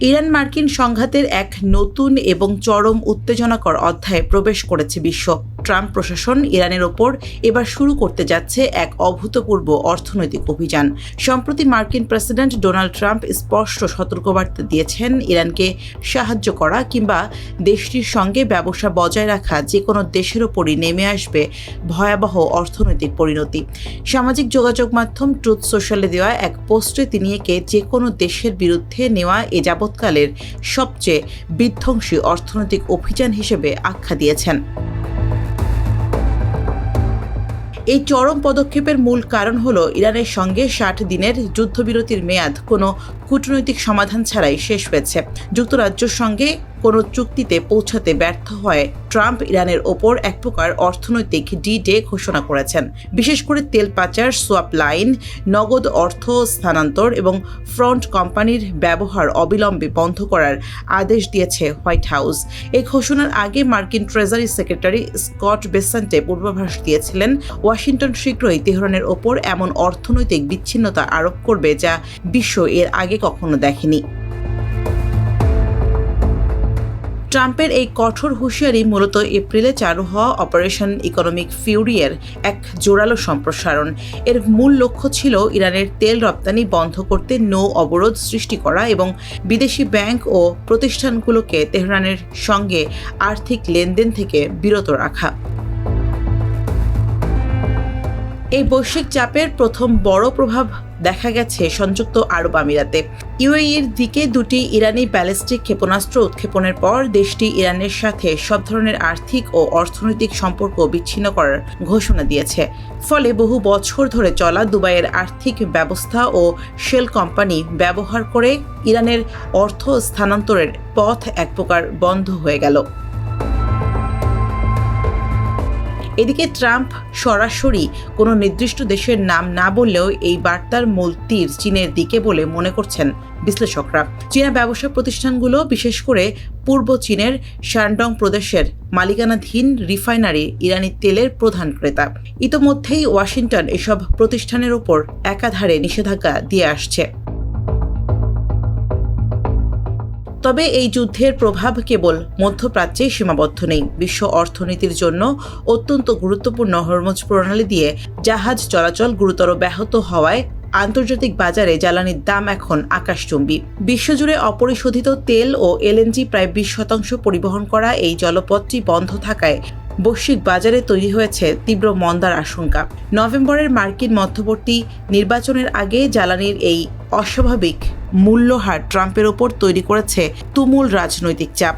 Iran মার্কিন সংঘাতের এক নতুন এবং চরম উত্তেজনাকর অধ্যায়ে প্রবেশ করেছে বিশ্ব। ট্রাম্প প্রশাসন ইরানের ওপর এবার শুরু করতে যাচ্ছে এক অভূতপূর্ব অর্থনৈতিক অভিযান। সম্প্রতি মার্কিন প্রেসিডেন্ট ডোনাল্ড ট্রাম্প স্পষ্ট সতর্কবার্তা দিয়েছেন, ইরানকে সাহায্য করা কিংবা দেশটির সঙ্গে ব্যবসা বজায় রাখা যে কোনো দেশের ওপরই নেমে আসবে ভয়াবহ অর্থনৈতিক পরিণতি। সামাজিক যোগাযোগ মাধ্যম ট্রুথ সোশ্যালে দেওয়া এক পোস্টে তিনি একে যে কোনো দেশের বিরুদ্ধে নেওয়া এ যাবৎকালের সবচেয়ে বিধ্বংসী অর্থনৈতিক অভিযান হিসেবে আখ্যা দিয়েছেন। এই চরম পদক্ষেপের মূল কারণ হলো ইরানের সঙ্গে 60 দিনের যুদ্ধবিরতির মেয়াদ কোনো কূটনৈতিক সমাধান ছাড়াই শেষ হয়েছে। যুক্তরাজ্যের সঙ্গে কোনো চুক্তিতে পৌঁছাতে ব্যর্থ হয়ে ট্রাম্প ইরানের ওপর এক প্রকার অর্থনৈতিক ডি-ডে ঘোষণা করেছেন। বিশেষ করে তেল পাচার, সোয়াপ লাইন, নগদ অর্থ স্থানান্তর এবং ফ্রন্ট কোম্পানির ব্যবহার অবিলম্বে বন্ধ করার আদেশ দিয়েছে হোয়াইট হাউস। এই ঘোষণার আগে মার্কিন ট্রেজারি সেক্রেটারি স্কট বেসেন্টে পূর্বাভাস দিয়েছিলেন, ওয়াশিংটন শীঘ্রই তেহরানের ওপর এমন অর্থনৈতিক বিচ্ছিন্নতা আরোপ করবে যা বিশ্ব এর আগে কখনো দেখেনি। ট্রাম্পের এই কঠোর হুঁশিয়ারি মূলত এপ্রিলে চালু হওয়া অপারেশন ইকোনমিক ফিউরিয়ের এক জোরালো সম্প্রসারণ। এর মূল লক্ষ্য ছিল ইরানের তেল রপ্তানি বন্ধ করতে নৌ অবরোধ সৃষ্টি করা এবং বিদেশি ব্যাংক ও প্রতিষ্ঠানগুলোকে তেহরানের সঙ্গে আর্থিক লেনদেন থেকে বিরত রাখা। এই বৈশ্বিক চাপের প্রথম বড় প্রভাব দেখা গেছে সংযুক্ত আরব আমিরাতে। ইউএইর দিকে দুটি ইরানি ব্যালিস্টিক ক্ষেপণাস্ত্র উৎক্ষেপণের পর দেশটি ইরানের সাথে সব ধরনের আর্থিক ও অর্থনৈতিক সম্পর্ক বিচ্ছিন্ন করার ঘোষণা দিয়েছে। ফলে বহু বছর ধরে চলা দুবাইয়ের আর্থিক ব্যবস্থা ও শেল কোম্পানি ব্যবহার করে ইরানের অর্থ স্থানান্তরের পথ এক প্রকার বন্ধ হয়ে গেল। এদিকে ট্রাম্প সরাসরি কোনো নির্দিষ্ট দেশের নাম না বললেও এই বার্তার মূল তীর চীনের দিকে বলে মনে করছেন বিশ্লেষকরা। চীনা ব্যবসা প্রতিষ্ঠানগুলো, বিশেষ করে পূর্ব চীনের শানডং প্রদেশের মালিকানাধীন রিফাইনারি ইরানি তেলের প্রধান ক্রেতা। ইতোমধ্যেই ওয়াশিংটন এসব প্রতিষ্ঠানের ওপর একাধারে নিষেধাজ্ঞা দিয়ে আসছে। তবে এই যুদ্ধের প্রভাব কেবল মধ্যপ্রাচ্যে সীমাবদ্ধ নেই। বিশ্ব অর্থনীতির জন্য অত্যন্ত গুরুত্বপূর্ণ হরমুজ প্রণালী দিয়ে জাহাজ চলাচল গুরুতর ব্যাহত হওয়ায় আন্তর্জাতিক বাজারে জ্বালানির দাম এখন আকাশচুম্বী। বিশ্বজুড়ে অপরিশোধিত তেল ও এলএনজি প্রায় 20% পরিবহন করা এই জলপথটি বন্ধ থাকায় বৈশ্বিক বাজারে তৈরি হয়েছে তীব্র মন্দার আশঙ্কা। নভেম্বরের মার্কিন মধ্যবর্তী নির্বাচনের আগে জ্বালানির এই অস্বাভাবিক মূল্যহার ট্রাম্পের ওপর তৈরি করেছে তুমুল রাজনৈতিক চাপ।